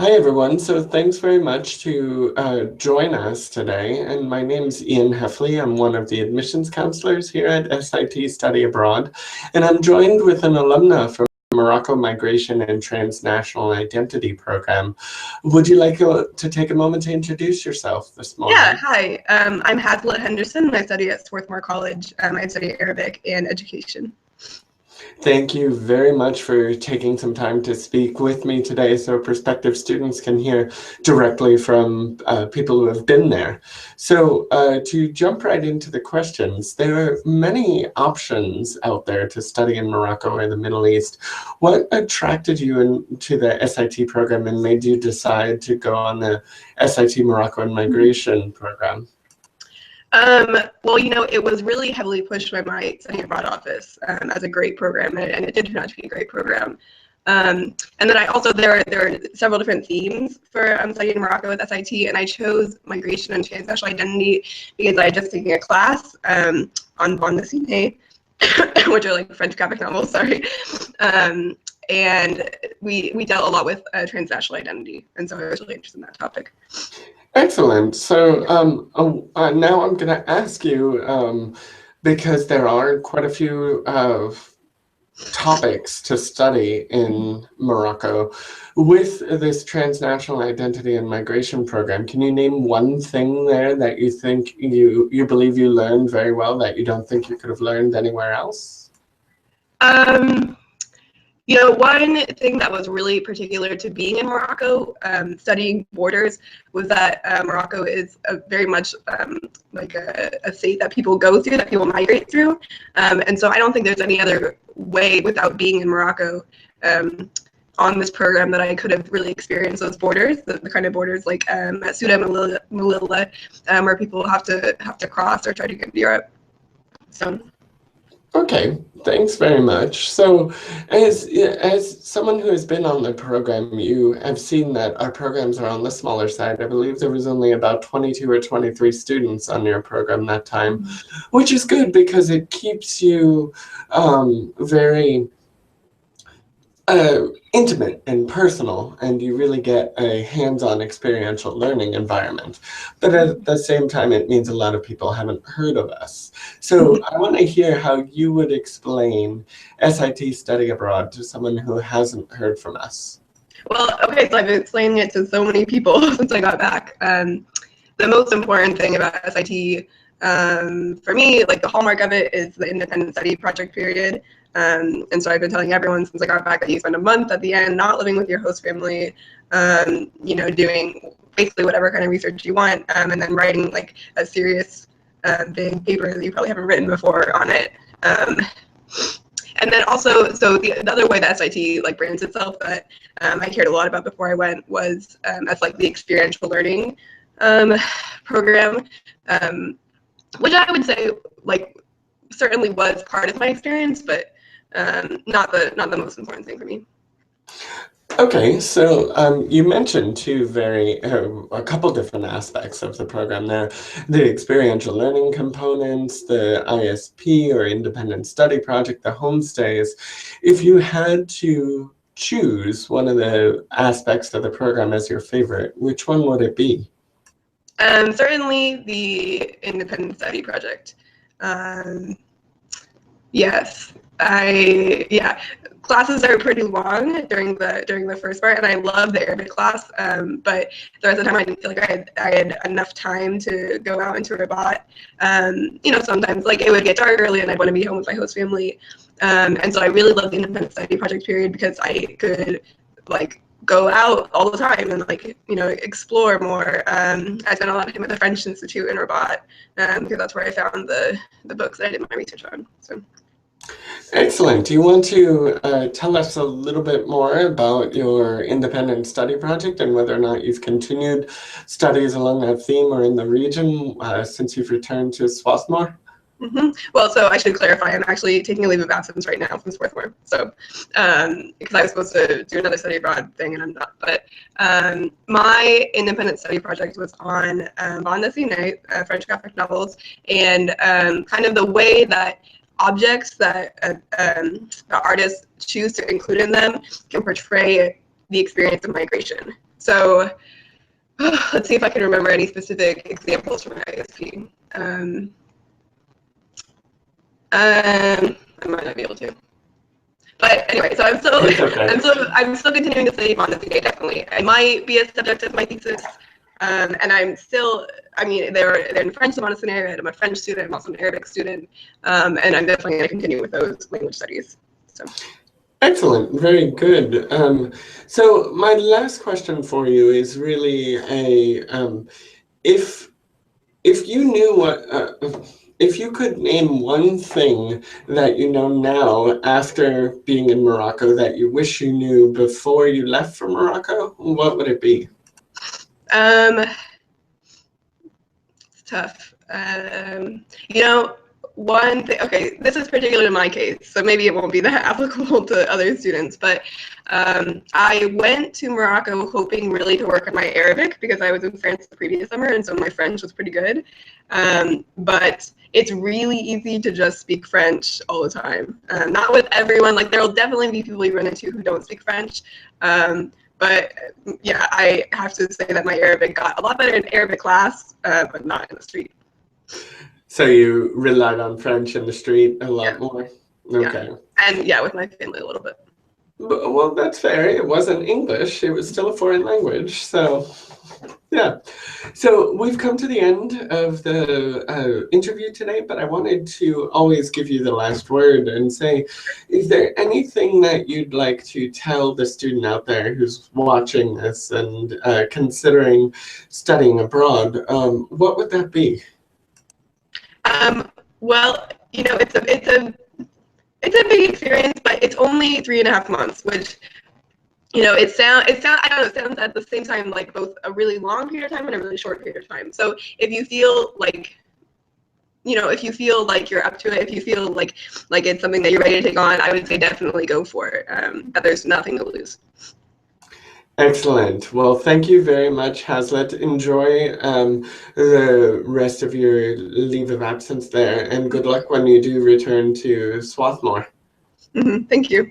Hi everyone, so thanks very much to join us today. And my name is Ian Heffley. I'm one of the admissions counselors here at SIT Study Abroad. And I'm joined with an alumna from Morocco Migration and Transnational Identity Program. Would you like to take a moment to introduce yourself this Yeah, morning? hi. I'm Hazlett Henderson. I study at Swarthmore College. I study Arabic and education. Thank you very much for taking some time to speak with me today so prospective students can hear directly from people who have been there. So to jump right into the questions, there are many options out there to study in Morocco or the Middle East. What attracted you into the SIT program and made you decide to go on the SIT Morocco and Migration program? Well, it was really heavily pushed by my study abroad office as a great program, and it did turn out to be a great program. And then there are several different themes for studying Morocco with SIT, and I chose migration and transnational identity because I had just taken a class on bande dessinée, which are like French graphic novels, sorry. And we dealt a lot with transnational identity, and so I was really interested in that topic. Excellent. So now I'm going to ask you, because there are quite a few topics to study in Morocco. With this transnational identity and migration program, can you name one thing there that you think you believe you learned very well that you don't think you could have learned anywhere else? One thing that was really particular to being in Morocco, studying borders, was that Morocco is very much like a state that people go through, that people migrate through. And so I don't think there's any other way without being in Morocco on this program that I could have really experienced those borders, the kind of borders like at Ceuta, Melilla, where people have to cross or try to get to Europe. So. Okay, thanks very much. So as someone who has been on the program, you have seen that our programs are on the smaller side. I believe there was only about 22 or 23 students on your program that time, which is good because it keeps you very intimate and personal, and you really get a hands-on experiential learning environment. But at the same time, it means a lot of people haven't heard of us. So I want to hear how you would explain SIT Study Abroad to someone who hasn't heard from us. Well, okay, so I've been explaining it to so many people since I got back. The most important thing about SIT, for me, like the hallmark of it, is the independent study project period. And so I've been telling everyone since I got back that you spend a month at the end not living with your host family, doing basically whatever kind of research you want, and then writing like a serious big paper that you probably haven't written before on it. And then also, so the other way that SIT like brands itself that I cared a lot about before I went was as like the experiential learning program, which I would say like certainly was part of my experience, but not the most important thing for me. Okay, so you mentioned a couple different aspects of the program there, the experiential learning components, the ISP or independent study project, the homestays. If you had to choose one of the aspects of the program as your favorite, which one would it be? Certainly the independent study project. Yes, classes are pretty long during the first part, and I love the Arabic class. But the rest of the time, I didn't feel like I had enough time to go out into Rabat. Sometimes like it would get dark early, and I'd want to be home with my host family. And so I really loved the independent study project period because I could like go out all the time and like explore more. I spent a lot of time at the French Institute in Rabat because that's where I found the books that I did my research on. So. Excellent. Do you want to tell us a little bit more about your independent study project and whether or not you've continued studies along that theme or in the region since you've returned to Swarthmore? Mm-hmm. Well, so I should clarify, I'm actually taking a leave of absence right now from Swarthmore. So, because I was supposed to do another study abroad thing and I'm not. But my independent study project was on bande dessinée, French graphic novels, and kind of the way that objects that artists choose to include in them can portray the experience of migration. So let's see if I can remember any specific examples from ISP. I might not be able to. But anyway, so I'm still continuing to study Montessori, definitely. It might be a subject of my thesis, and I'm still. I mean, they're in French, the Montessori. I'm a French student. I'm also an Arabic student, and I'm definitely going to continue with those language studies. So. Excellent, very good. So my last question for you is really if you knew what. If you could name one thing that you know now after being in Morocco that you wish you knew before you left for Morocco, what would it be? It's tough. You know, one thing, okay, this is particular in my case, so maybe it won't be that applicable to other students, but I went to Morocco hoping really to work on my Arabic because I was in France the previous summer, and so my French was pretty good. But it's really easy to just speak French all the time. Not with everyone, like there will definitely be people you run into who don't speak French. But yeah, I have to say that my Arabic got a lot better in Arabic class, but not in the street. So you relied on French in the street a lot more? Okay. Yeah. And yeah, with my family a little bit. Well, that's fair. It wasn't English. It was still a foreign language. So, yeah. So we've come to the end of the interview today, but I wanted to always give you the last word and say, is there anything that you'd like to tell the student out there who's watching this and considering studying abroad? What would that be? Well, you know, it's a big experience, but it's only 3.5 months, which, you know, it sounds I don't know, it sounds at the same time like both a really long period of time and a really short period of time. So if you feel like, you know, if you feel like you're up to it, if you feel like it's something that you're ready to take on, I would say definitely go for it. But there's nothing to lose. Excellent. Well, thank you very much, Hazlett. Enjoy the rest of your leave of absence there, and good luck when you do return to Swarthmore. Thank you.